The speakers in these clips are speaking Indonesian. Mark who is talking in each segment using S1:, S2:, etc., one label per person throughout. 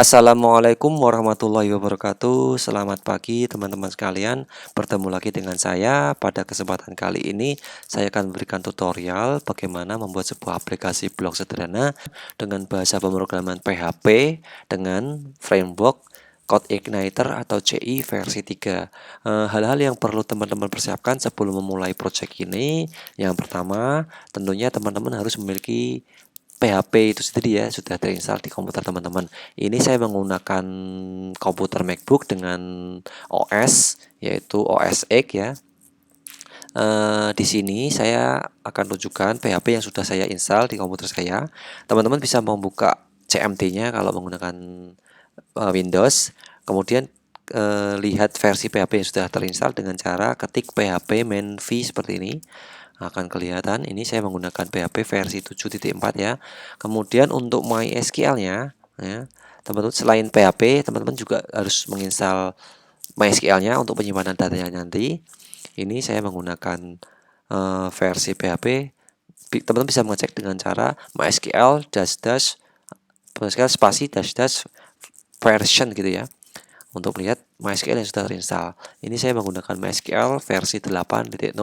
S1: Assalamualaikum warahmatullahi wabarakatuh. Selamat pagi teman-teman sekalian. Bertemu lagi dengan saya. Pada kesempatan kali ini saya akan memberikan tutorial bagaimana membuat sebuah aplikasi blog sederhana dengan bahasa pemrograman PHP dengan framework CodeIgniter atau CI versi 3. Hal-hal yang perlu teman-teman persiapkan sebelum memulai project ini. Yang pertama, tentunya teman-teman harus memiliki PHP itu sendiri ya, sudah terinstall di komputer teman-teman. Ini saya menggunakan komputer MacBook dengan OS yaitu OS X ya. Di sini saya akan tunjukkan PHP yang sudah saya install di komputer saya. Teman-teman bisa membuka CMD-nya kalau menggunakan Windows. Kemudian lihat versi PHP yang sudah terinstall dengan cara ketik php main-v seperti ini. Akan kelihatan ini saya menggunakan PHP versi 7.4 ya. Kemudian untuk MySQL-nya ya, teman-teman selain PHP, teman-teman juga harus menginstal MySQL-nya untuk penyimpanan datanya nanti. Ini saya menggunakan versi PHP. Teman-teman bisa mengecek dengan cara MySQL spasi version gitu ya, untuk melihat MySQL yang sudah terinstall. Ini saya menggunakan MySQL versi 8.0.23.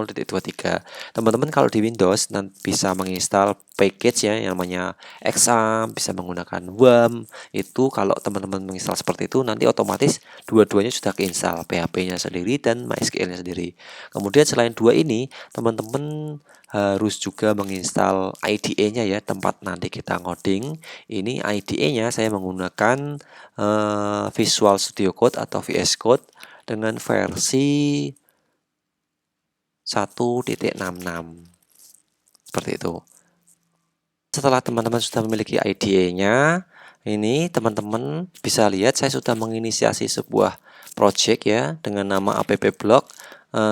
S1: Teman-teman kalau di Windows bisa menginstal package ya yang namanya Exam, bisa menggunakan WAM. Itu kalau teman-teman menginstal seperti itu nanti otomatis dua-duanya sudah keinstal, PHP-nya sendiri dan MySQL-nya sendiri. Kemudian selain dua ini, teman-teman harus juga menginstal IDE-nya ya, tempat nanti kita ngoding. Ini IDE-nya saya menggunakan Visual Studio Code atau VS Code dengan versi 1.66 seperti itu. Setelah teman-teman sudah memiliki IDE-nya, ini teman-teman bisa lihat saya sudah menginisiasi sebuah project ya dengan nama app-blog.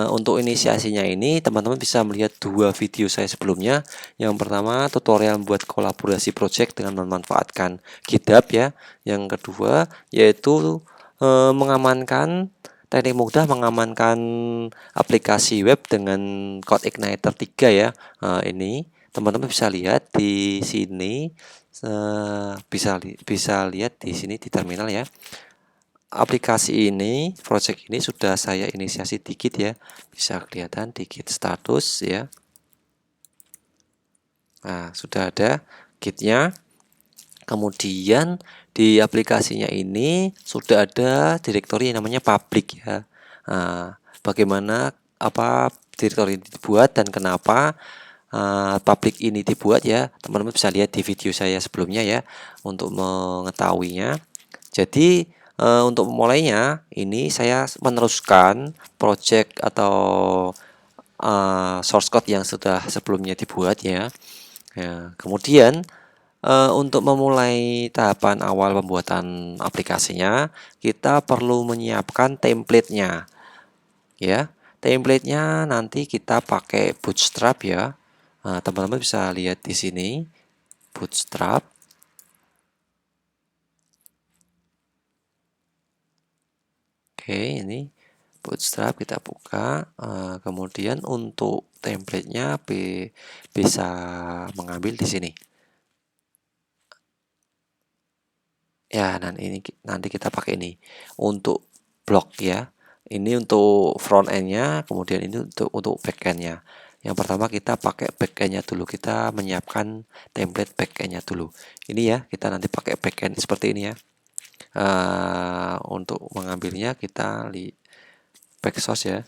S1: Untuk inisiasinya ini teman-teman bisa melihat dua video saya sebelumnya. Yang pertama tutorial membuat kolaborasi project dengan memanfaatkan GitHub ya. Yang kedua yaitu mengamankan teknik mudah mengamankan aplikasi web dengan CodeIgniter 3 ya. Ini teman-teman bisa lihat di sini, bisa lihat di sini di terminal ya. Aplikasi ini, project ini sudah saya inisiasi di Git ya. Bisa kelihatan di Git status ya. Nah, sudah ada Git-nya. Kemudian di aplikasinya ini sudah ada direktori yang namanya public ya. Nah, bagaimana direktori ini dibuat dan kenapa public ini dibuat ya, teman-teman bisa lihat di video saya sebelumnya ya untuk mengetahuinya. Jadi untuk memulainya ini saya meneruskan project atau source code yang sudah sebelumnya dibuat ya. Kemudian untuk memulai tahapan awal pembuatan aplikasinya, kita perlu menyiapkan template-nya ya. Template-nya nanti kita pakai Bootstrap ya. Nah, teman-teman bisa lihat di sini Bootstrap. Oke, ini Bootstrap kita buka. Kemudian untuk template-nya bisa mengambil di sini. Ya, nanti kita pakai ini untuk blog ya. Ini untuk front end-nya, kemudian ini untuk back end-nya. Yang pertama kita pakai back end-nya dulu, kita menyiapkan template back end-nya dulu. Ini ya, kita nanti pakai back end seperti ini ya. Untuk mengambilnya kita back source ya.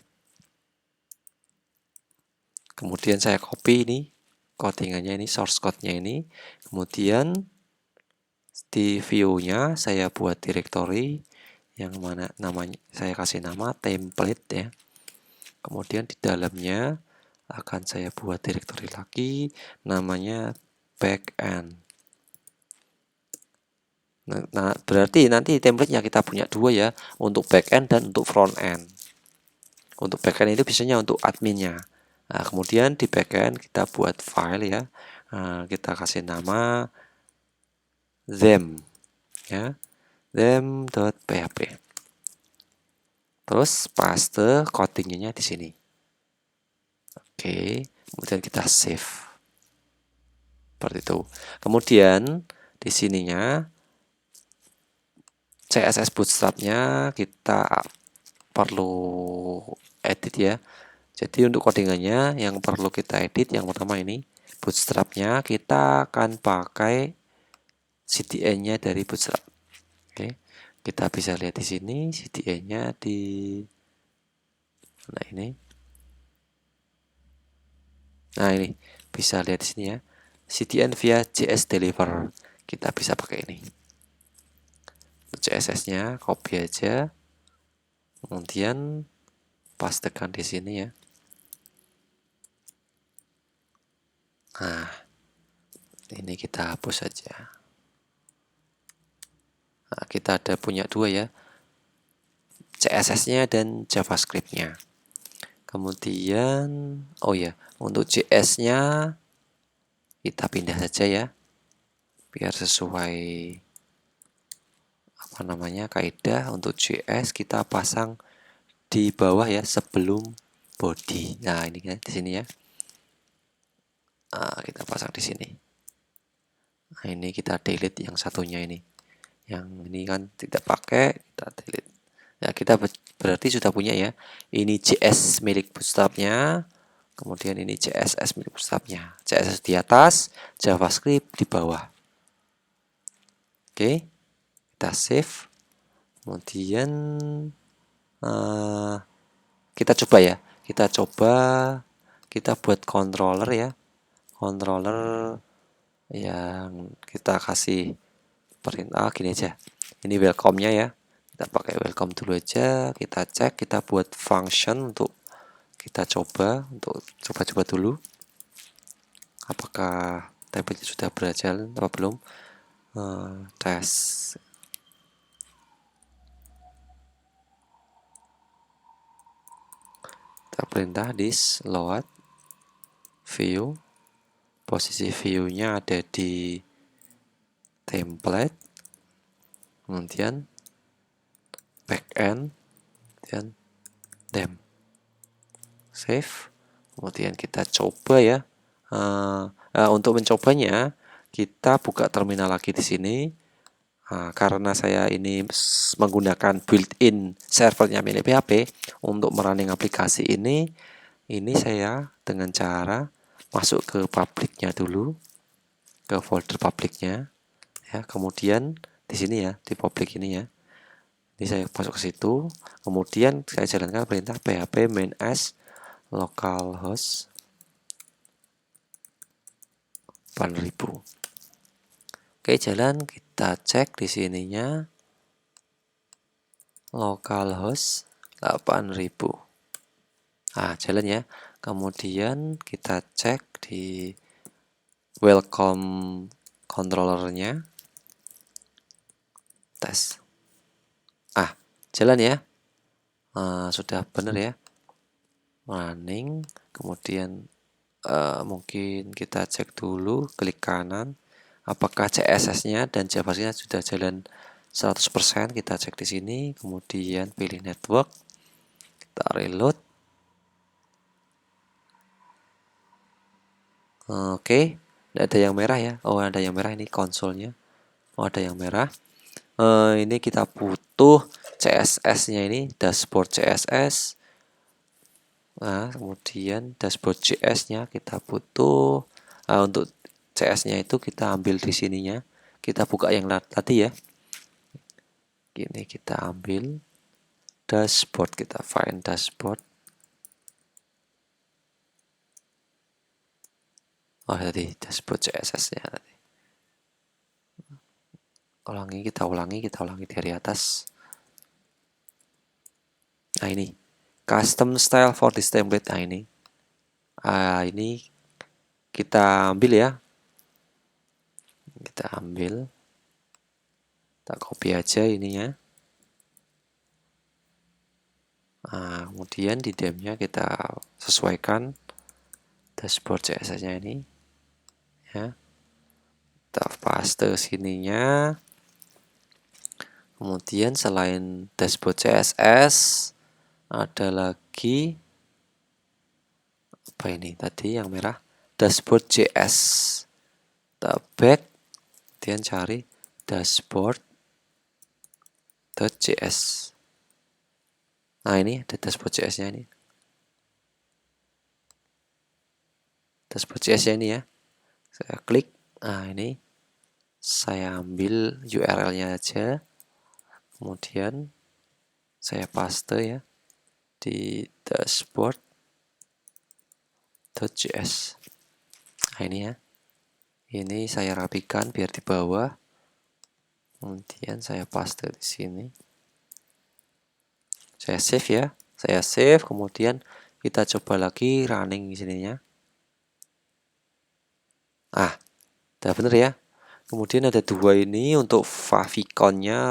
S1: Kemudian saya copy ini codingannya, ini source code-nya ini. Kemudian di view-nya saya buat directory yang mana namanya saya kasih nama template ya. Kemudian di dalamnya akan saya buat directory lagi namanya backend. Nah, berarti nanti template-nya kita punya dua ya, untuk backend dan untuk front end. Untuk backend itu biasanya untuk adminnya. Nah, kemudian di backend kita buat file ya. Nah, kita kasih nama them ya, them.php. Terus paste codingnya di sini. Oke, kemudian kita save. Seperti itu. Kemudian di sininya CSS Bootstrap-nya kita perlu edit ya. Jadi untuk codingannya yang perlu kita edit yang pertama ini Bootstrap-nya kita akan pakai CDN-nya dari Bootstrap. Oke. Kita bisa lihat di sini CDN-nya di ini. Nah, ini bisa lihat di sini ya. CDN via JS Deliver. Kita bisa pakai ini. CSS-nya copy aja. Kemudian pastekan di sini ya. Nah, ini kita hapus saja. Nah, kita ada punya dua ya, CSS-nya dan JavaScript-nya. Kemudian, oh ya, untuk JS-nya kita pindah saja ya, biar sesuai apa namanya kaidah. Untuk JS kita pasang di bawah ya, sebelum body. Nah, ini kan di sini ya. Nah, kita pasang di sini. Nah, ini kita delete yang satunya ini. Yang ini kan tidak pakai, kita delete. Ya, kita berarti sudah punya ya. Ini JS milik Bootstrap-nya. Kemudian ini CSS milik Bootstrap-nya. CSS di atas, JavaScript di bawah. Oke, kita save. Kemudian kita coba ya. Kita buat controller ya. Controller yang kita kasih perintah gini aja. Ini welcome-nya ya. Kita pakai welcome dulu aja. Kita cek, kita buat function untuk kita coba dulu apakah template sudah berjalan atau belum. Tes kita perintah this load view, posisi view-nya ada di template, kemudian backend, kemudian dem, save. Kemudian kita coba ya. Untuk mencobanya kita buka terminal lagi di sini. Karena saya ini menggunakan built-in servernya milik PHP untuk merunning aplikasi ini saya dengan cara masuk ke publiknya dulu, ke folder publiknya ya. Kemudian di sini ya, di publik ini ya, ini saya masuk ke situ. Kemudian saya jalankan perintah php main as localhost 8000. Oke, jalan. Kita cek di sininya localhost 8000. Jalan ya. Kemudian kita cek di welcome controllernya, tes. Jalan ya. Sudah benar ya, running. Kemudian mungkin kita cek dulu, klik kanan apakah CSS-nya dan JavaScript-nya sudah jalan 100%. Kita cek di sini, kemudian pilih network, kita reload. Oke, tidak ada yang merah ya. Oh, ada yang merah, ini konsolnya. Oh, ada yang merah. Ini kita butuh CSS-nya, ini dashboard CSS. Kemudian dashboard JS-nya kita butuh. Untuk CS-nya itu kita ambil di sininya. Kita buka yang tadi ya. Gini, kita ambil dashboard, kita find dashboard. Tadi dashboard CSS-nya tadi. Kita ulangi dari atas. Nah, ini custom style for this template. Nah, ini kita ambil ya. Kita copy aja ininya. Kemudian di dem-nya kita sesuaikan dashboard CSS-nya ini ya. Kita paste sininya. Kemudian selain dashboard CSS ada lagi apa ini tadi yang merah, dashboard JS. Kita back, kemudian cari dashboard .js. Nah, ini ada dashboard.js-nya ini. Dashboard.js-nya ini ya. Saya klik. Nah, ini saya ambil URL-nya aja. Kemudian saya paste ya di dashboard.js. Nah, ini ya. Ini saya rapikan biar di bawah. Kemudian saya paste di sini. Saya save ya. Saya save, kemudian kita coba lagi running di sininya. Ah, udah bener ya. Kemudian ada dua ini untuk favicon-nya.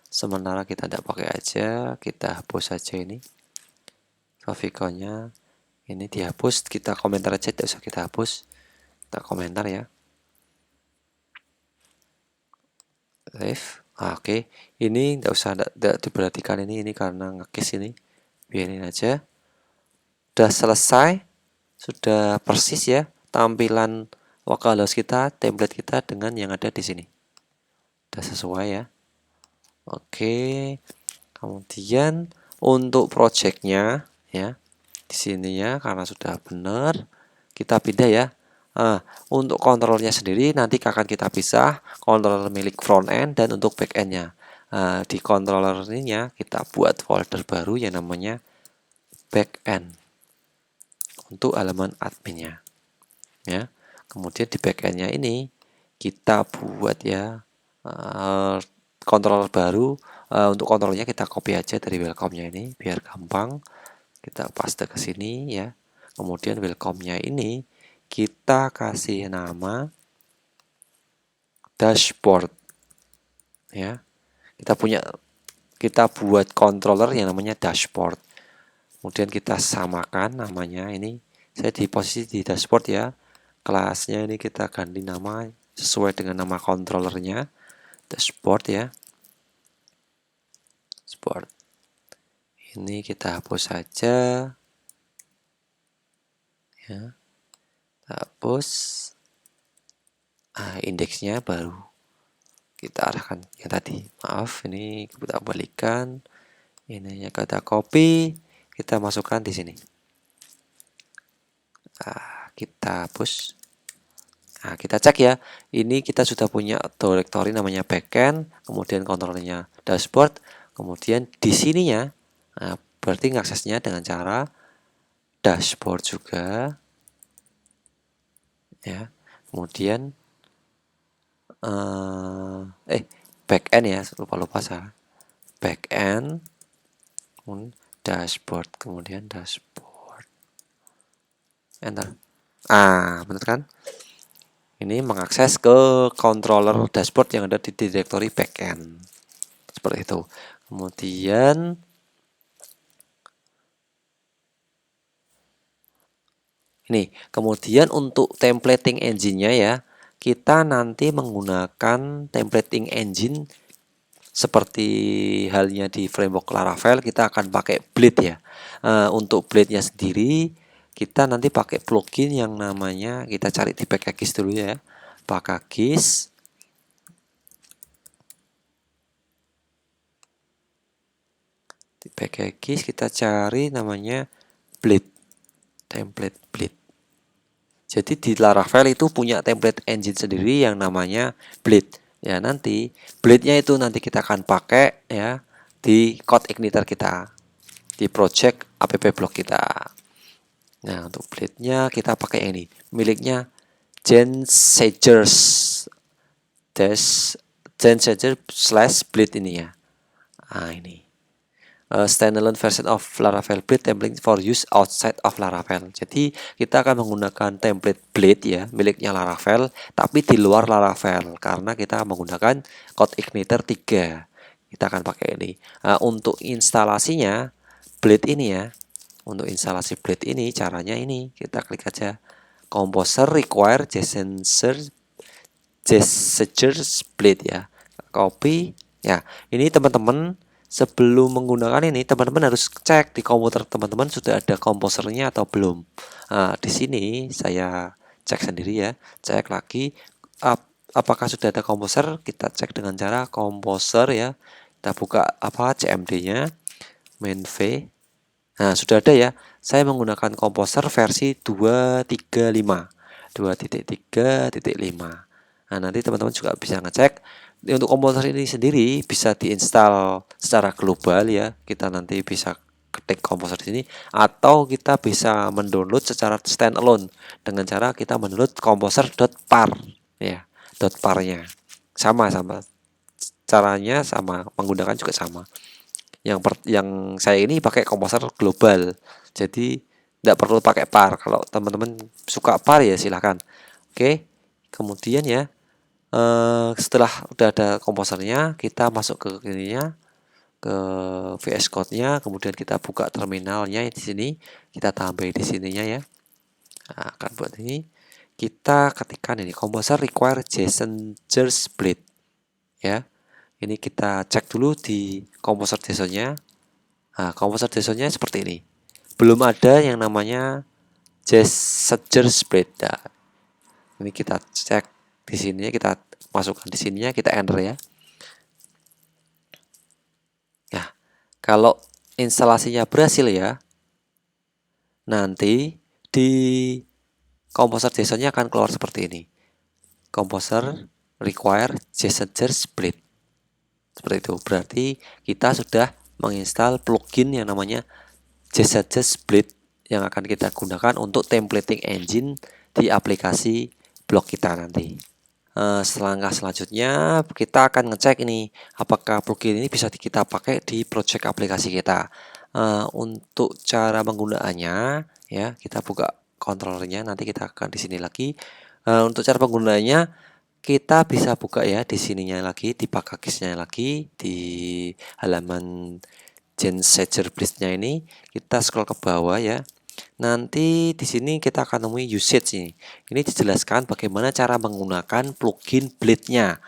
S1: Sementara kita tidak pakai aja, kita hapus saja ini. Favicon-nya ini dihapus, kita komentar aja, tidak usah kita hapus. Kita komentar ya. Save. Oke. Ini tidak usah tidak diperhatikan ini karena ngekis ini. Biarin aja. Sudah selesai, sudah persis ya tampilan localhost kita, template kita dengan yang ada di sini. Sudah sesuai ya. Oke. Kemudian untuk projectnya ya di sini ya, karena sudah benar kita pindah ya. Untuk kontrolnya sendiri nanti akan kita pisah, controller milik front end dan untuk back endnya. Di controller ininya kita buat folder baru yang namanya back end untuk halaman adminnya ya. Kemudian di back endnya ini kita buat ya controller baru. Untuk kontrolnya kita copy aja dari welcome-nya ini biar gampang. Kita paste ke sini ya. Kemudian welcome-nya ini kita kasih nama dashboard ya. Kita buat controller yang namanya dashboard. Kemudian kita samakan namanya ini. Saya di posisi di dashboard ya. Kelasnya ini kita ganti nama sesuai dengan nama controllernya. Dashboard ya. Dashboard. Ini kita hapus saja. Ya. Hapus. Indeksnya baru kita arahkan yang tadi. Maaf, ini kita balikan. Ini kita copy, kita masukkan di sini. Kita hapus. Kita cek ya. Ini kita sudah punya directory namanya backend, kemudian kontrolnya dashboard, kemudian di sininya. Berarti ngaksesnya dengan cara dashboard juga. Ya. Kemudian backend ya, lupa saya. Backend, dashboard, kemudian dashboard. Enter. Benar kan? Ini mengakses ke controller dashboard yang ada di directory backend. Seperti itu. Kemudian kemudian untuk templating engine-nya ya, kita nanti menggunakan templating engine seperti halnya di framework Laravel, kita akan pakai Blade ya. Untuk Blade-nya sendiri kita nanti pakai plugin yang namanya, kita cari di Packagist dulu ya. Packagist. Di Packagist kita cari namanya Blade. Template Blade. Jadi di Laravel itu punya template engine sendiri yang namanya Blade. Ya, nanti Blade-nya itu nanti kita akan pakai ya di code igniter kita, di project app blog kita. Nah, untuk Blade-nya kita pakai ini, miliknya Gensager/Blade ini ya. Ini standalone version of Laravel Blade template for use outside of Laravel. Jadi kita akan menggunakan template Blade ya, miliknya Laravel, tapi di luar Laravel karena kita menggunakan code igniter 3. Kita akan pakai ini. Untuk instalasinya Blade ini ya. Untuk instalasi Blade ini caranya ini, kita klik aja Composer require Gensager Blade ya. Copy ya. Ini teman-teman sebelum menggunakan ini, teman-teman harus cek di komputer teman-teman sudah ada komposernya atau belum. Di sini saya cek sendiri ya, cek lagi apakah sudah ada komposer. Kita cek dengan cara komposer ya, Kita buka CMD-nya, main V. Nah, sudah ada ya. Saya menggunakan komposer versi 2.3.5. 2.3.5. Nah, nanti teman-teman juga bisa ngecek. Untuk komposer ini sendiri bisa diinstal secara global ya. Kita nanti bisa ketik komposer di sini, atau kita bisa mendownload secara standalone dengan cara kita mendownload komposer.par ya. .parnya sama caranya, sama menggunakan juga sama. Yang saya ini pakai komposer global, jadi tidak perlu pakai par. Kalau teman-teman suka par ya silahkan. Oke, kemudian ya setelah udah ada komposernya, kita masuk ke ininya, ke VS Code-nya, kemudian kita buka terminalnya di sini, kita tambah di sininya ya. Nah, akan buat ini kita ketikkan ini composer require JSON split ya. Ini kita cek dulu di komposer JSON-nya. Nah, komposer JSON-nya seperti ini. Belum ada yang namanya JSON split. Nah, ini kita cek di sini, kita masukkan di sininya, kita enter ya. Nah, kalau instalasinya berhasil ya, nanti di komposer JSON-nya akan keluar seperti ini. Composer require JSON split. Seperti itu. Berarti kita sudah menginstal plugin yang namanya JSON split yang akan kita gunakan untuk templating engine di aplikasi blog kita nanti. Selangkah selanjutnya kita akan ngecek ini apakah plugin ini bisa kita pakai di project aplikasi kita. Untuk cara penggunaannya ya, kita buka controllernya, nanti kita akan di sini lagi. Untuk cara penggunaannya kita bisa buka ya di sininya lagi, di pakakisnya lagi, di halaman JSonJerBlitz-nya ini, kita scroll ke bawah ya. Nanti di sini kita akan temui usage ini. Ini dijelaskan bagaimana cara menggunakan plugin Blade-nya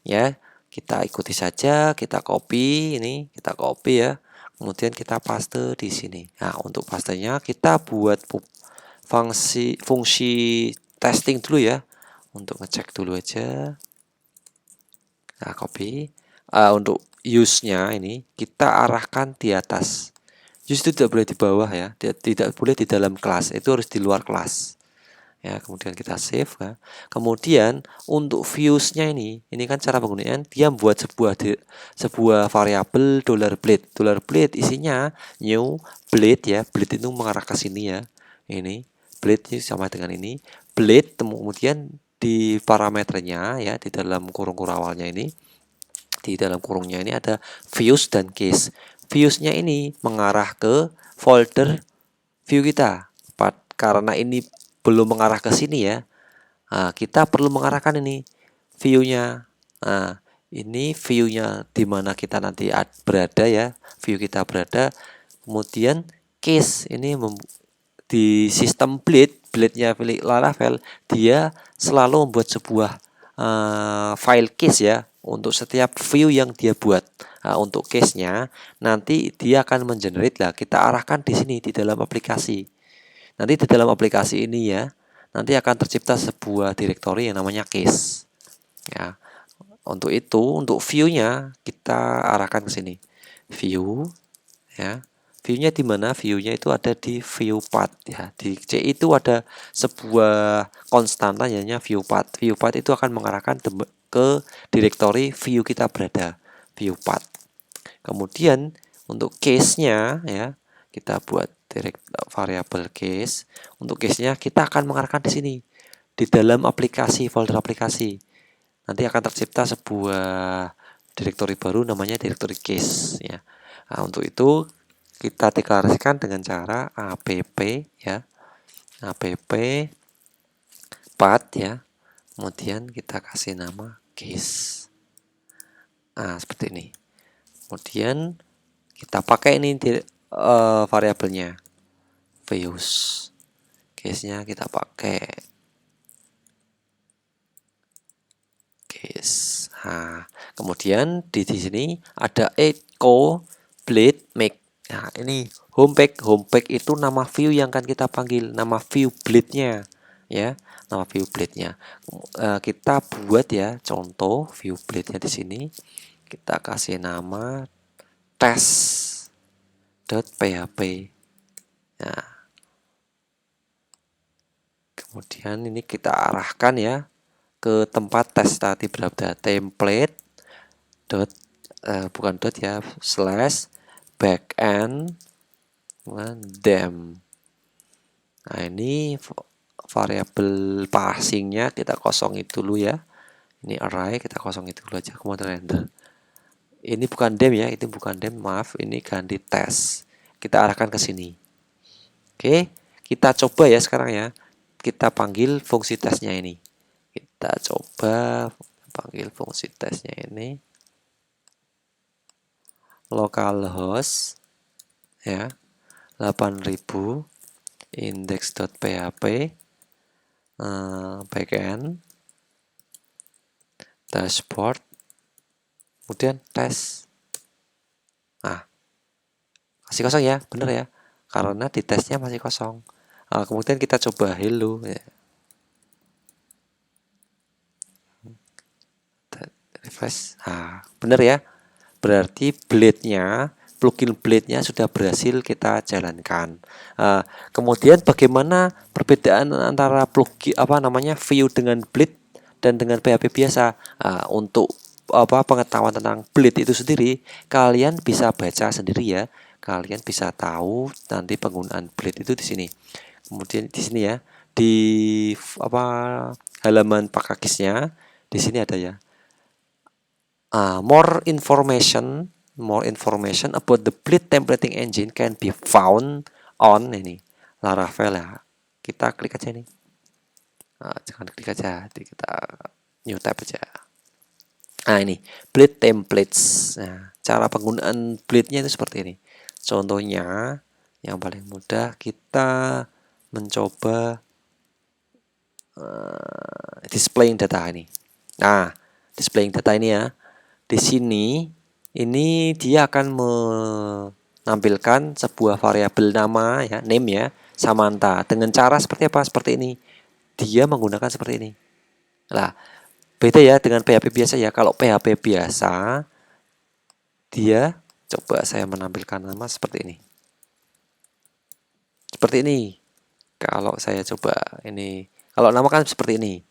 S1: ya. Kita ikuti saja, kita copy ini, kita copy ya. Kemudian kita paste di sini. Nah, untuk pastenya kita buat fungsi testing dulu ya. Untuk ngecek dulu aja. Nah, copy. Untuk use-nya ini kita arahkan di atas. Use itu tidak boleh di bawah ya. Tidak boleh di dalam kelas. Itu harus di luar kelas. Ya, kemudian kita save ya. Kemudian untuk views-nya ini kan cara penggunaan, dia membuat sebuah variabel $blade. $blade isinya new blade ya. Blade itu mengarah ke sini ya. Ini blade sama dengan ini. Blade kemudian di parameternya ya, di dalam kurung-kurung awalnya ini, di dalam kurungnya ini ada views dan case. Views-nya ini mengarah ke folder view kita. Karena ini belum mengarah ke sini ya, kita perlu mengarahkan ini view-nya. Nah, ini view-nya di mana kita nanti berada ya, view kita berada. Kemudian case ini di sistem Blade-nya Laravel, dia selalu membuat sebuah file case ya untuk setiap view yang dia buat. Nah, untuk case-nya nanti dia akan mengenerate lah, kita arahkan di sini di dalam aplikasi. Nanti di dalam aplikasi ini ya, nanti akan tercipta sebuah directory yang namanya case. Ya. Untuk itu, untuk view-nya kita arahkan ke sini. View ya. View-nya di mana? View-nya itu ada di view path ya. Di C itu ada sebuah konstanta namanya view path. View path itu akan mengarahkan ke directory view kita berada, view path. Kemudian untuk case-nya ya, kita buat variabel case. Untuk case-nya kita akan mengarahkan di sini, di dalam aplikasi, folder aplikasi. Nanti akan tercipta sebuah directory baru namanya directory case ya. Nah, untuk itu kita deklarasikan dengan cara app ya, app path ya, kemudian kita kasih nama case. Nah, seperti ini. Kemudian kita pakai ini variabelnya views. Case-nya kita pakai case. Nah, kemudian di sini ada echo blade make. Nah, ini home page itu nama view yang akan kita panggil, nama view blade-nya ya, nama view blade-nya. Kita buat ya contoh view blade-nya di sini. Kita kasih nama test.php. Nah, kemudian ini kita arahkan ya ke tempat tes tadi berada template dot bukan dot ya, slash backend dem. Nah, ini variabel passingnya kita kosongin dulu ya. Ini array kita kosongin dulu aja, kemudian render. Ini bukan dem ya, itu bukan dem, maaf, ini ganti tes. Kita arahkan ke sini. Oke, kita coba ya sekarang ya. Kita panggil fungsi tesnya ini. Kita coba panggil fungsi tesnya ini. Localhost ya, 8000 index.php backend dashboard kemudian tes. Nah, masih kosong ya, bener ya, karena di tesnya masih kosong. Kemudian kita coba hello ya. Refresh. Bener ya, berarti blade-nya, plugin blade-nya sudah berhasil kita jalankan. Kemudian bagaimana perbedaan antara plugin view dengan blade dan dengan PHP biasa? Untuk pengetahuan tentang blade itu sendiri, kalian bisa baca sendiri ya. Kalian bisa tahu nanti penggunaan blade itu di sini. Kemudian di sini ya, di halaman pakakisnya di sini ada ya. More information about the Blade templating engine can be found on ini Laravel ya. Kita klik aja nih. Jangan klik aja, kita new tab aja. Ini Blade templates. Nah, cara penggunaan Blade-nya itu seperti ini. Contohnya yang paling mudah kita mencoba displaying data ini. Nah, displaying data ini ya. Di sini ini dia akan menampilkan sebuah variabel nama ya, name ya, Samantha, dengan cara seperti apa? Seperti ini. Dia menggunakan seperti ini. Lah, beda ya dengan PHP biasa ya. Kalau PHP biasa dia coba saya menampilkan nama seperti ini. Seperti ini. Kalau saya coba ini, kalau nama kan seperti ini.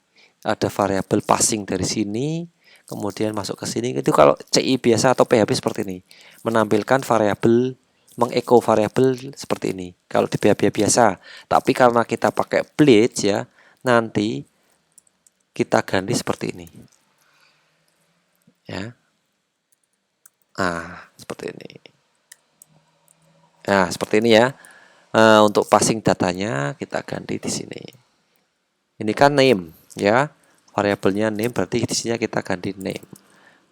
S1: Ada variabel passing dari sini, kemudian masuk ke sini. Itu kalau CI biasa atau PHP seperti ini, menampilkan variabel, mengecho variabel seperti ini. Kalau di PHP biasa, tapi karena kita pakai Blade ya, nanti kita ganti seperti ini. Ya. Seperti ini. Nah, seperti ini ya. Untuk passing datanya kita ganti di sini. Ini kan name ya. Variabelnya name, berarti isinya kita ganti name.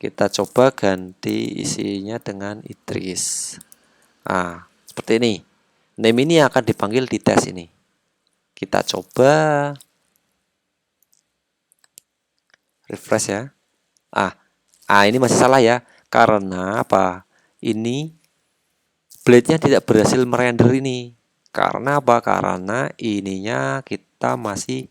S1: Kita coba ganti isinya dengan Idris. Seperti ini. Name ini akan dipanggil di tes ini. Kita coba refresh ya. Ini masih salah ya. Karena apa? Ini blade-nya tidak berhasil merender ini. Karena apa? Karena ininya kita masih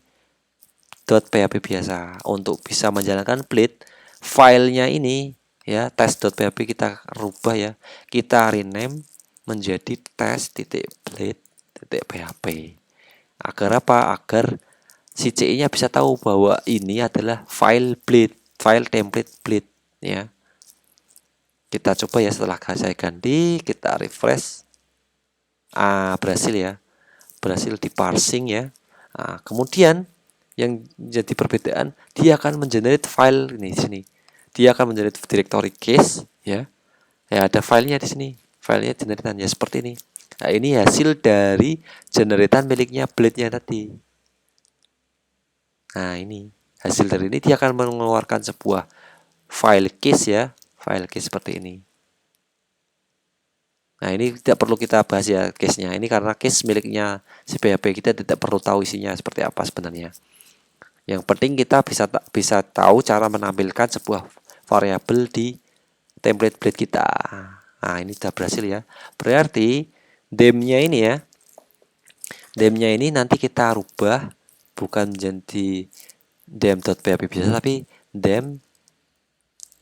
S1: .php biasa. Untuk bisa menjalankan Blade, filenya ini ya, test.php kita rubah ya, kita rename menjadi test.blade.php. Agar apa? Agar si CI-nya bisa tahu bahwa ini adalah file Blade, file template Blade ya. Kita coba ya, setelah saya ganti, kita refresh. Berhasil ya, berhasil di parsing ya. Kemudian yang jadi perbedaan, dia akan mengenerate file ini di sini. Dia akan mengenerate directory case ya. Ya, ada filenya di sini. Filenya generatan ya seperti ini. Nah, ini hasil dari generatan miliknya Blade-nya tadi. Nah, ini hasil dari ini, dia akan mengeluarkan sebuah file case ya, file case seperti ini. Nah, ini tidak perlu kita bahas ya case-nya. Ini karena case miliknya si PHP, kita tidak perlu tahu isinya seperti apa sebenarnya. Yang penting kita bisa tahu cara menampilkan sebuah variabel di template Blade kita. Nah, ini sudah berhasil ya. Berarti dem-nya ini ya, dem-nya ini nanti kita rubah bukan menjadi dem.php biasa, tapi dem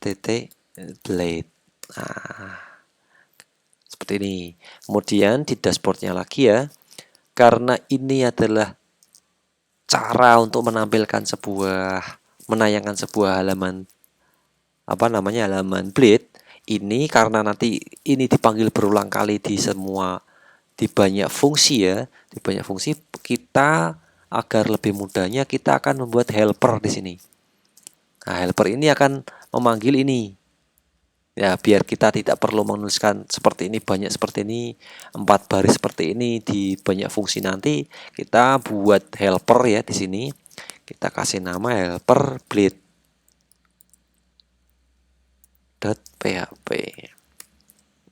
S1: titik blade. Nah, seperti ini. Kemudian di dashboardnya lagi ya, karena ini adalah cara untuk menayangkan sebuah halaman halaman blade ini, karena nanti ini dipanggil berulang kali di banyak fungsi ya, di banyak fungsi kita, agar lebih mudahnya kita akan membuat helper di sini. Nah, helper ini akan memanggil ini. Ya, biar kita tidak perlu menuliskan seperti ini, banyak seperti ini, 4 baris seperti ini di banyak fungsi, nanti kita buat helper ya di sini. Kita kasih nama helper blade.php.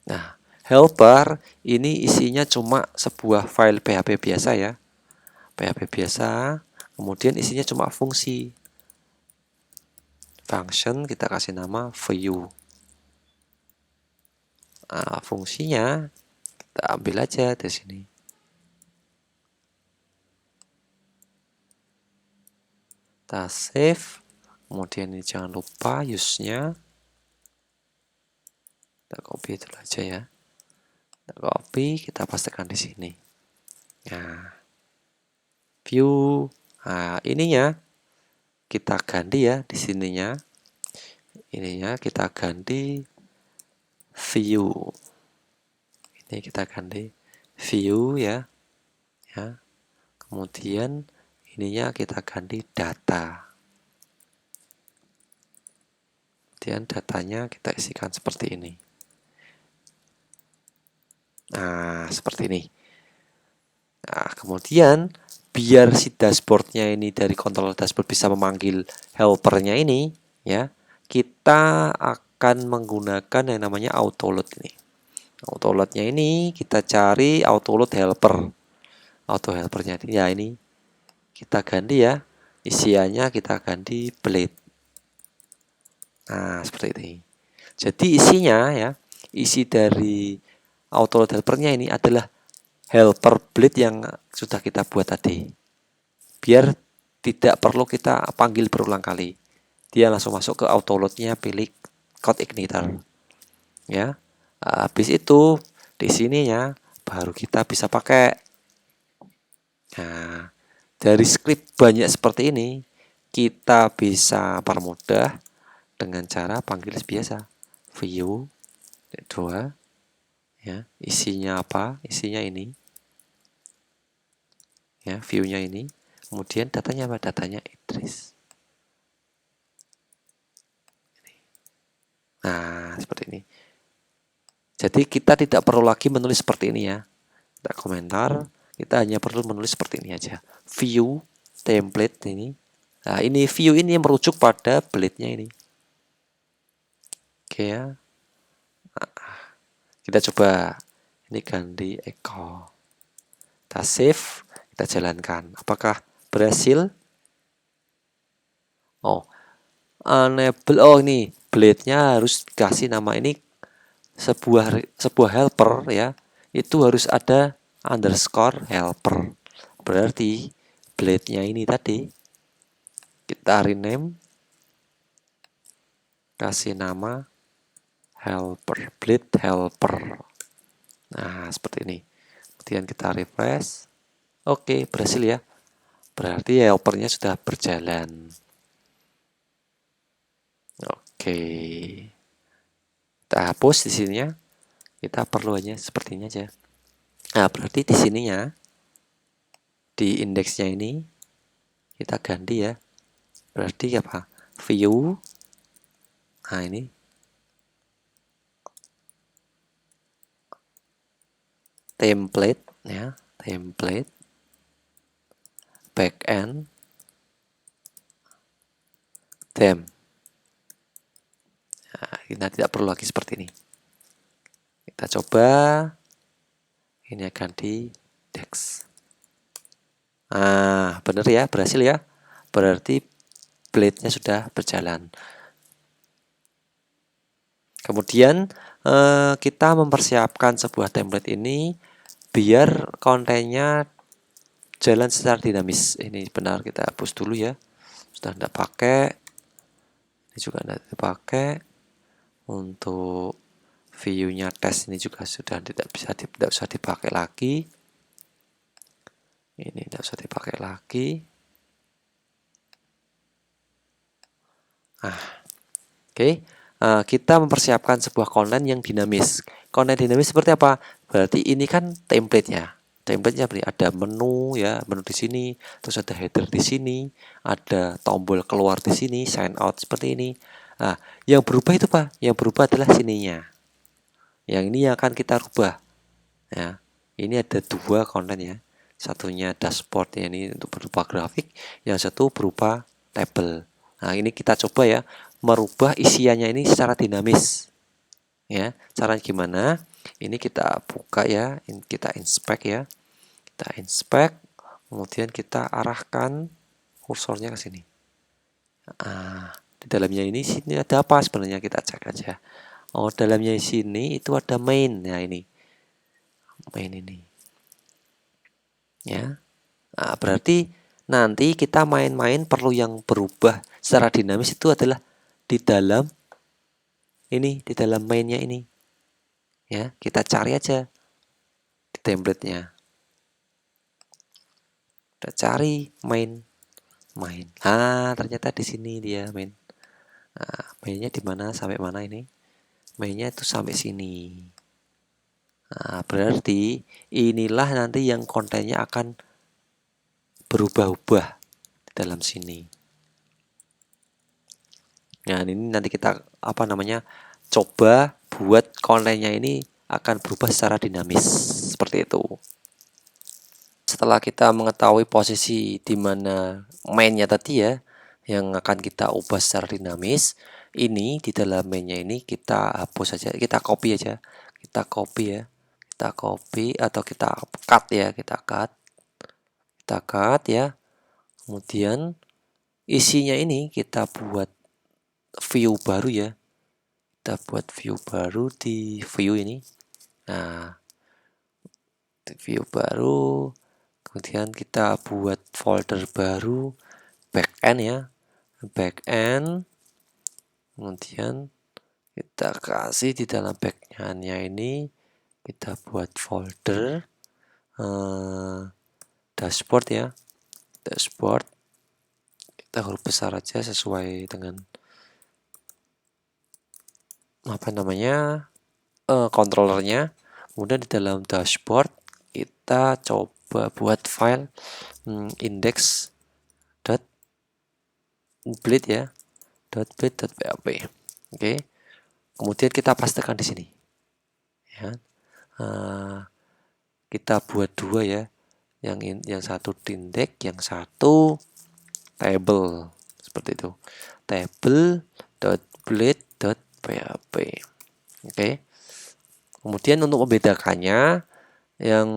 S1: Nah, helper ini isinya cuma sebuah file PHP biasa ya. PHP biasa, kemudian isinya cuma fungsi. Function kita kasih nama view. Nah, fungsinya kita ambil aja di sini. Kita save. Kemudian ini jangan lupa use-nya. Kita copy itu aja ya. Kita copy, kita pastikan di sini. Nah, view. Nah, ininya kita ganti ya di sininya. Ininya kita ganti view. Ini kita ganti view ya. Ya. Kemudian ininya kita ganti data. Kemudian datanya kita isikan seperti ini. Nah, seperti ini. Nah, kemudian biar si dashboardnya ini, dari kontrol dashboard bisa memanggil helpernya ini ya, kita akan menggunakan yang namanya autoload ini. Autoloadnya ini kita cari autoload helper. Auto helpernya ya ini kita ganti ya, isiannya kita ganti blade. Nah, seperti ini. Jadi isinya ya, isi dari autoload helpernya ini adalah helper blade yang sudah kita buat tadi. Biar tidak perlu kita panggil berulang kali. Dia langsung masuk ke autoloadnya, pilih code igniter. Ya. Habis itu di sininya baru kita bisa pakai. Nah, dari script banyak seperti ini kita bisa permudah dengan cara panggil biasa. View 2 ya, isinya apa? Isinya ini. Ya, view-nya ini. Kemudian datanya apa? Datanya Idris. Nah, seperti ini. Jadi kita tidak perlu lagi menulis seperti ini ya. Kita komentar, kita hanya perlu menulis seperti ini aja. View template ini. Nah, ini view ini yang merujuk pada blade-nya ini. Oke ya. Nah, kita coba ini ganti echo. Kita save, kita jalankan. Apakah berhasil? Oh, enable. Oh, ini blade-nya harus dikasih nama ini, sebuah helper ya, itu harus ada underscore helper. Berarti blade-nya ini tadi kita rename, kasih nama helper, blade helper. Nah, seperti ini. Kemudian kita refresh. Oke, berhasil ya. Berarti helpernya sudah berjalan. Oke. Kita hapus di sininya. Kita perlu hanya seperti ini aja. Nah, berarti di sininya, di indeksnya ini kita ganti ya. Berarti apa? View. Nah, ini template ya, template backend them. Nah, kita tidak perlu lagi seperti ini. Kita coba ini ganti Dex. Nah, benar ya, berhasil ya. Berarti blade-nya sudah berjalan. Kemudian kita mempersiapkan sebuah template ini biar kontennya jalan secara dinamis. Ini benar, kita hapus dulu ya. Sudah tidak pakai. Ini juga tidak dipakai. Untuk view-nya tes ini juga sudah tidak usah dipakai lagi. Ini tidak usah dipakai lagi. Oke. Kita mempersiapkan sebuah konten yang dinamis. Konten dinamis seperti apa? Berarti ini kan template-nya. Template-nya ada menu ya, menu di sini, terus ada header di sini, ada tombol keluar di sini, sign out seperti ini. Nah, yang berubah itu Pak, yang berubah adalah sininya. Yang ini yang akan kita rubah. Ya. Ini ada dua konten ya. Satunya dashboard ya, ini untuk berupa grafik, yang satu berupa tabel. Nah, ini kita coba ya merubah isiannya ini secara dinamis. Ya, cara gimana? Ini kita buka ya, kita inspect ya. Kita inspect, kemudian kita arahkan kursornya ke sini. Di dalamnya ini sini ada apa sebenarnya, kita cek aja. Oh, dalamnya sini itu ada main. Ya, ini. Main ini. Ya. Nah, berarti nanti kita main-main perlu yang berubah secara dinamis itu adalah di dalam ini, di dalam mainnya ini. Ya, kita cari aja di template-nya. Kita cari main. Ternyata di sini dia main. Mainnya di mana sampai mana ini? Mainnya itu sampai sini. Berarti inilah nanti yang kontennya akan berubah-ubah di dalam sini. Nah, ini nanti kita coba buat kontennya ini akan berubah secara dinamis seperti itu. Setelah kita mengetahui posisi di mana mainnya tadi ya, yang akan kita ubah secara dinamis, ini di dalam mainnya ini kita hapus saja, kita copy aja, kita copy ya, kita copy atau kita cut ya, kita cut ya. Kemudian isinya ini kita buat view baru ya, kita buat view baru di view ini. Nah, di view baru, kemudian kita buat folder baru backend ya, backend. Kemudian kita kasih di dalam backendnya ini, kita buat folder dashboard ya, dashboard. Kita huruf besar aja sesuai dengan controllernya. Kemudian di dalam dashboard kita coba buat file index.blade ya, .blade.php. Oke. Kemudian kita pastekan di sini. Ya. Kita buat dua ya. Yang satu index, yang satu table. Seperti itu. Table.blade.php. Oke. Kemudian untuk membedakannya, yang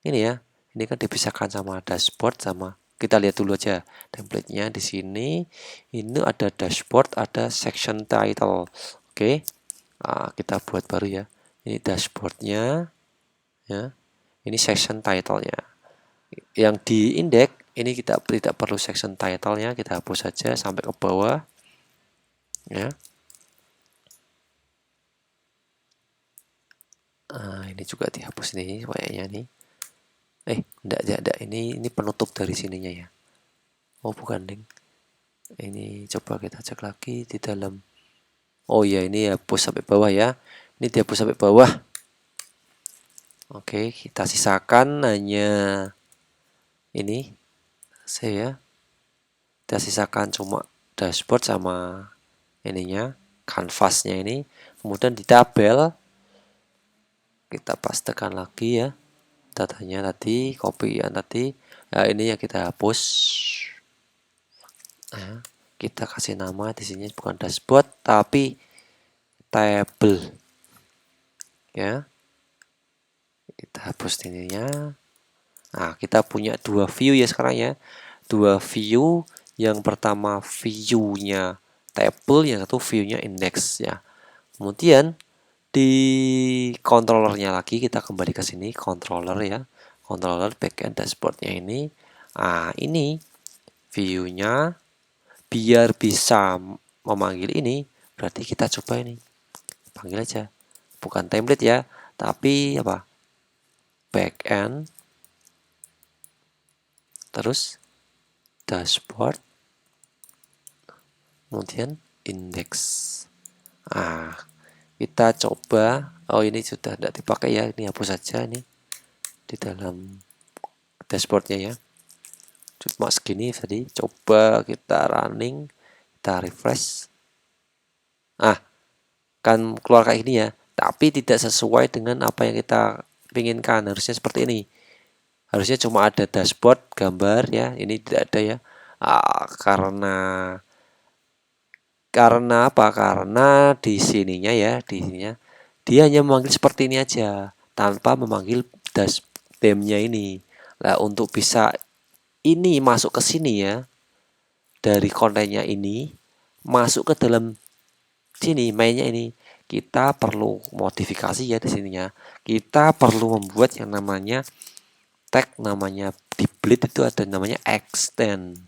S1: ini ya, ini kan dipisahkan sama dashboard, sama kita lihat dulu aja template-nya di sini. Ini ada dashboard, ada section title. Oke. Kita buat baru ya. Ini dashboard-nya ya. Ini section title-nya. Yang di index ini kita tidak perlu section title-nya, kita hapus saja sampai ke bawah. Ya. Ini juga dihapus nih kayaknya nih. Enggak. Ini penutup dari sininya ya. Oh, bukan, ding. Ini coba kita cek lagi di dalam. Oh ya, ini hapus sampai bawah ya. Ini dihapus sampai bawah. Oke, kita sisakan hanya ini. Kita sisakan cuma dashboard sama ininya, kanvasnya ini. Kemudian di tabel kita pastekan lagi ya datanya tadi, copy yang tadi. Nah, ini yang kita hapus. Nah, kita kasih nama di sini bukan dashboard tapi table. Ya. Kita hapus ininya. Nah, kita punya dua view ya sekarang ya. Dua view, yang pertama view-nya table, yang satu view-nya index ya. Kemudian di controllernya lagi kita kembali ke sini, controller ya, controller backend dashboardnya ini. Ini view-nya biar bisa memanggil ini, berarti kita coba ini. Panggil aja. Bukan template ya, tapi apa? Backend. Terus dashboard. Kemudian index. Kita coba. Oh, ini sudah tidak dipakai ya. Ini hapus saja nih di dalam dashboardnya ya. Cuma segini tadi. Coba kita running, kita refresh. Kan keluar kayak gini ya. Tapi tidak sesuai dengan apa yang kita inginkan. Harusnya seperti ini. Harusnya cuma ada dashboard, gambar ya. Ini tidak ada ya. Karena apa? Karena di sininya ya, di sininya dia hanya memanggil seperti ini aja tanpa memanggil theme-nya ini. Nah, untuk bisa ini masuk ke sini ya, dari kontennya ini masuk ke dalam sini mainnya ini, kita perlu modifikasi ya di sininya. Kita perlu membuat yang namanya tag, namanya di Blade itu ada namanya extend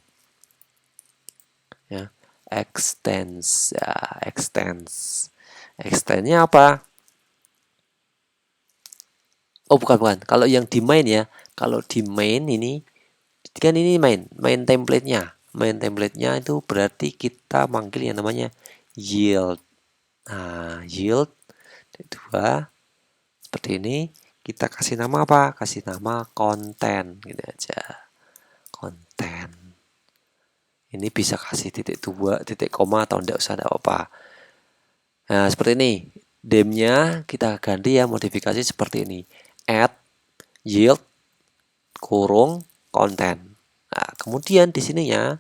S1: ya. Extendnya apa? Oh, bukan. Kalau yang di main ya, kalau di main ini kan ini main templatenya. Main templatenya itu berarti kita manggil yang namanya yield. Nah, yield dua seperti ini. Kita kasih nama apa? Kasih nama konten gitu aja. Konten. Ini bisa kasih titik dua, titik koma atau enggak usah, enggak apa-apa. Nah, seperti ini. Theme-nya kita ganti ya, modifikasi seperti ini. Add yield kurung konten. Nah, kemudian di sininya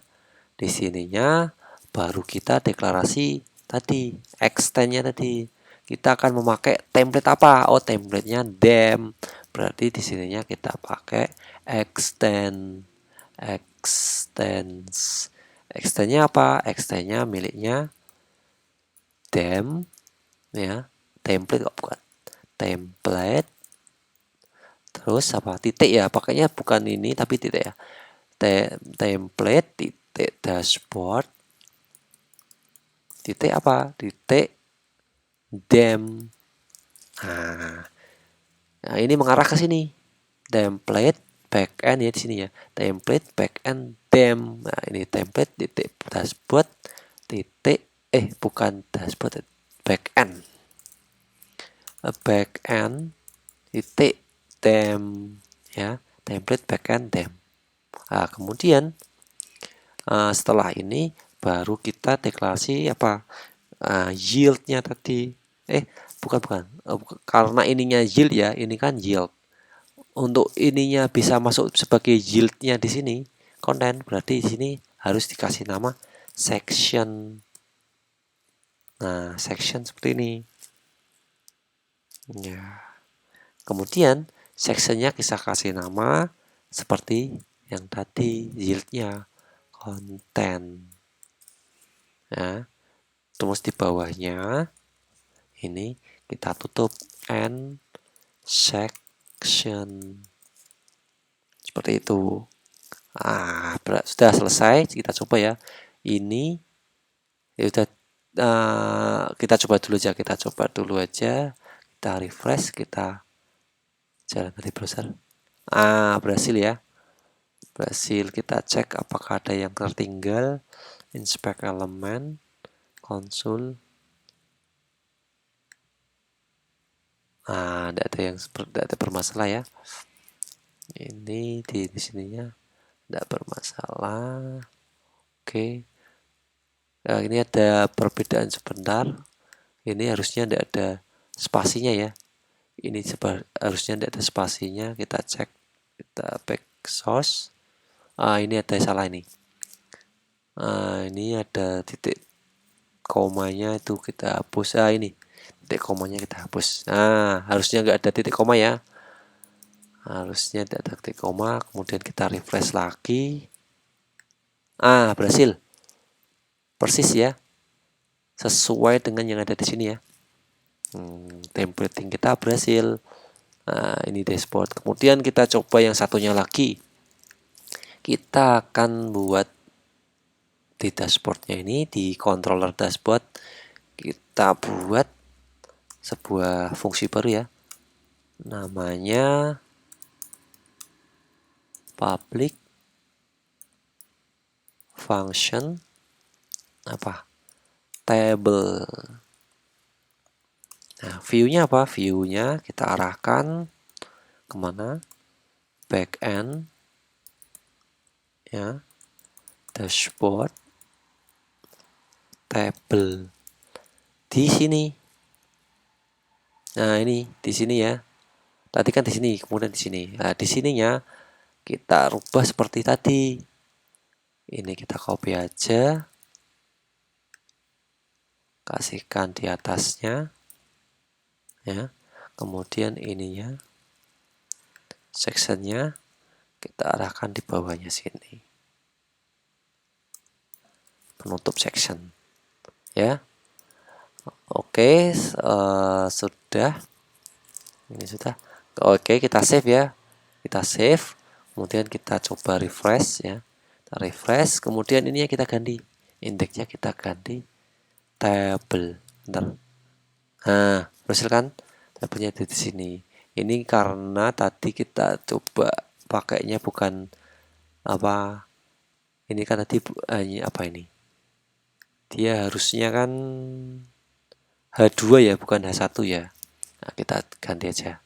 S1: baru kita deklarasi tadi, extend-nya tadi. Kita akan memakai template apa? Oh, template-nya dem. Berarti di sininya kita pakai extend-nya apa? Extend-nya miliknya dem ya, template kok bukan. Template terus apa? Titik ya, pakainya bukan ini tapi titik ya. Template titik dashboard titik apa? Titik dem. Nah, ini mengarah ke sini. Template backend ya di sini ya. Template backend dem. Nah, ini template titik dashboard titik bukan dashboard, backend. Backend titik dem ya. Template backend dem. Nah, kemudian setelah ini baru kita deklarasi apa? Yieldnya tadi. Bukan. Karena ininya yield ya, ini kan yield. Untuk ininya bisa masuk sebagai yieldnya di sini konten, berarti di sini harus dikasih nama section. Nah, section seperti ini. Ya. Kemudian sectionnya kita kasih nama seperti yang tadi, yieldnya konten. Ya. Terus di bawahnya ini kita tutup and section seperti itu. Sudah selesai. Kita coba ya. Ini ya udah, kita coba dulu aja. Kita refresh, kita jalan dari browser. Berhasil ya. Berhasil. Kita cek apakah ada yang tertinggal. Inspect elemen, konsul. Tidak ada yang tidak ada bermasalah ya. Ini di sininya tidak bermasalah. Oke. Nah, ini ada perbedaan sebentar. Ini harusnya tidak ada spasinya ya. Ini harusnya tidak ada spasinya. Kita cek, kita back source. Ini ada salah ini. Ini ada titik komanya itu kita hapus. Ini titik komanya kita hapus. Harusnya nggak ada titik koma ya. Harusnya tidak ada titik koma. Kemudian kita refresh lagi. Berhasil. Persis ya. Sesuai dengan yang ada di sini ya. Templating kita berhasil. Ini dashboard. Kemudian kita coba yang satunya lagi. Kita akan buat di dashboardnya ini, di controller dashboard, kita buat sebuah fungsi baru ya, namanya public function apa table. Nah, view-nya apa? View-nya kita arahkan kemana? Backend ya, dashboard, table di sini. Nah, ini di sini ya. Tadi kan di sini, kemudian di sini. Nah, di sininya kita rubah seperti tadi. Ini kita copy aja. Kasihkan di atasnya. Ya. Kemudian ininya sectionnya kita arahkan di bawahnya sini. Penutup section. Ya. Oke, sudah. Ini sudah. Oke, kita save ya. Kita save. Kemudian kita coba refresh ya. Kita refresh. Kemudian ini yang kita ganti. Indeksnya kita ganti table. Bentar. Nah, berhasil kan? Tabelnya di sini. Ini karena tadi kita coba pakainya bukan apa. Ini kan tadi apa ini? Dia harusnya kan H2 ya, bukan H1 ya. Nah, kita ganti aja.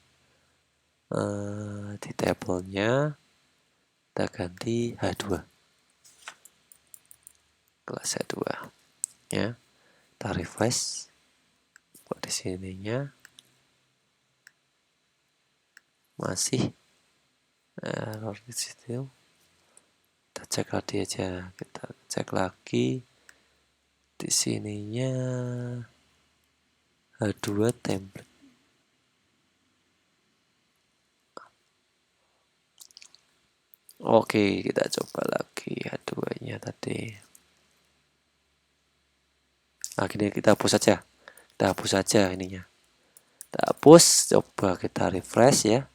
S1: Di tabelnya kita ganti H2. Kelas H2 ya. Kita refresh. Buat di sininya masih error di situ. Kita cek lagi aja. Kita cek lagi di sininya H2 template. Oke, kita coba lagi H2-nya tadi. Nah, gini kita hapus saja. Kita hapus saja ininya. Kita hapus, coba kita refresh ya.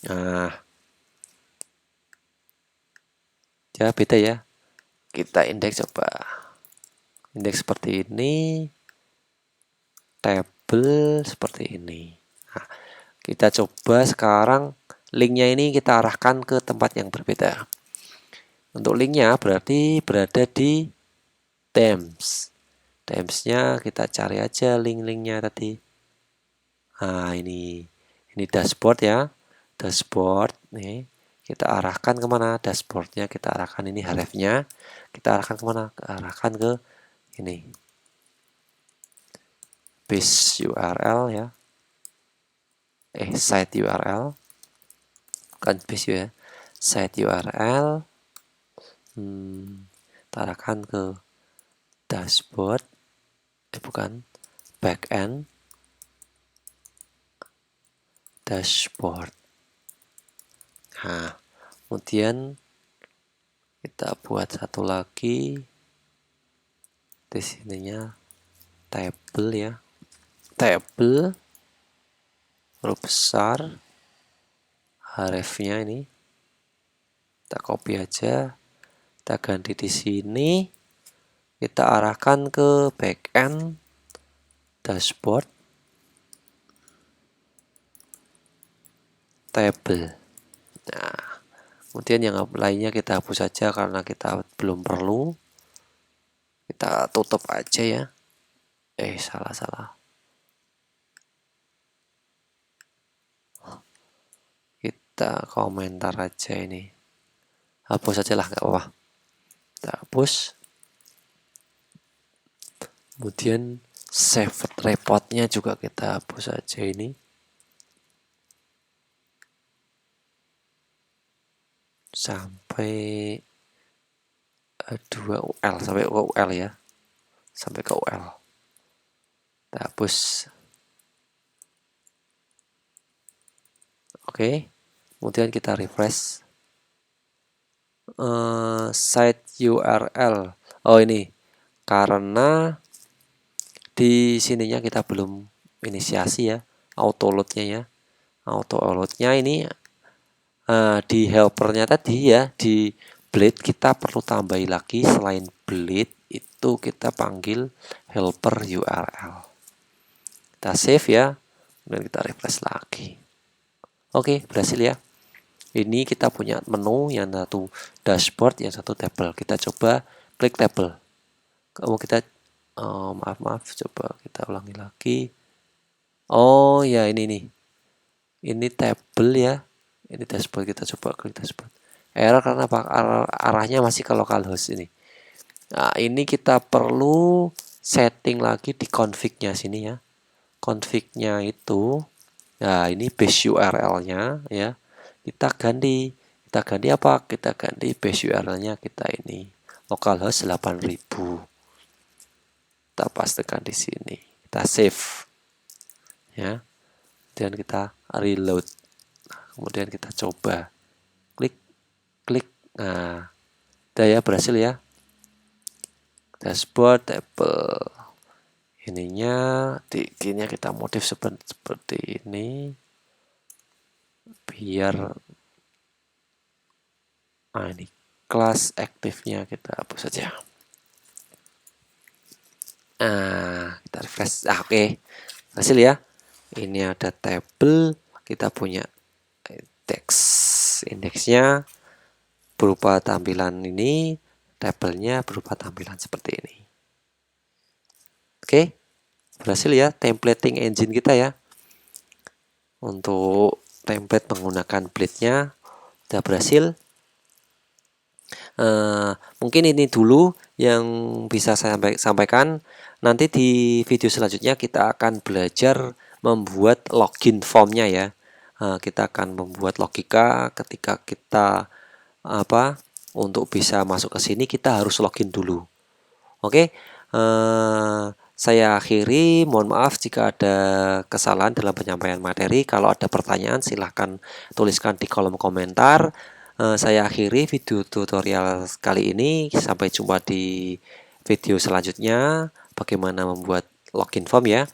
S1: Nah, ya beda ya. Kita indeks coba. Indeks seperti ini. Tabel seperti ini. Nah, kita coba sekarang linknya ini kita arahkan ke tempat yang berbeda. Untuk linknya berarti berada di Themes. Themesnya kita cari aja link-linknya tadi. Nah, ini dashboard ya. Dashboard nih. Kita arahkan kemana? Dashboardnya kita arahkan ini href-nya. Kita arahkan kemana? Arahkan ke ini. Base URL ya. Site URL. Bukan base ya. Site URL. Kita arahkan ke dashboard. Bukan. Backend. Dashboard. Nah, kemudian kita buat satu lagi di sininya table ya, table huruf besar, href-nya ini kita copy aja, kita ganti di sini, kita arahkan ke backend dashboard table. Nah, kemudian yang lainnya kita hapus saja karena kita belum perlu. Kita tutup aja ya. Salah. Kita komentar aja ini. Hapus aja lah, nggak apa-apa. Kita hapus. Kemudian save reportnya juga kita hapus aja ini. Sampai 2 UL, sampai ke UL ya. Sampai ke UL. Kita hapus. Oke. Kemudian kita refresh. Site URL. Oh, ini karena di sininya kita belum inisiasi ya, auto loadnya ya. Auto loadnya ini di helpernya tadi ya, di blade kita perlu tambahi lagi, selain blade itu kita panggil helper URL. Kita save ya, dan kita refresh lagi. Oke, berhasil ya. Ini kita punya menu, yang satu dashboard, yang satu table. Kita coba klik table. Kalau kita maaf, coba kita ulangi lagi. Oh ya, ini nih. Ini table ya. Ini dashboard, kita coba klik dashboard. Error karena apa? Arahnya masih ke localhost ini. Nah, ini kita perlu setting lagi di config-nya sini ya. Config-nya itu, nah ini base URL-nya ya. Kita ganti apa? Kita ganti base URL-nya kita ini localhost 8000. Kita pastikan di sini. Kita save ya. Dan kita reload. Kemudian kita coba klik. Nah, udah ya, berhasil ya. Dashboard table. Ininya kita modif seperti ini. Biar ini kelas aktifnya kita hapus saja. Kita refresh. Oke. Hasil ya. Ini ada table, kita punya indeksnya berupa tampilan ini, tabelnya berupa tampilan seperti ini. Oke. Berhasil ya templating engine kita ya. Untuk template menggunakan blade-nya sudah berhasil. Mungkin ini dulu yang bisa saya sampaikan. Nanti di video selanjutnya kita akan belajar membuat login formnya ya. Kita akan membuat logika ketika kita untuk bisa masuk ke sini kita harus login dulu. Oke, saya akhiri. Mohon maaf jika ada kesalahan dalam penyampaian materi. Kalau ada pertanyaan silahkan tuliskan di kolom komentar. Saya akhiri video tutorial kali ini. Sampai jumpa di video selanjutnya. Bagaimana membuat login form ya.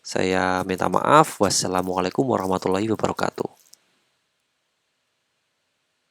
S1: Saya minta maaf. Wassalamualaikum warahmatullahi wabarakatuh.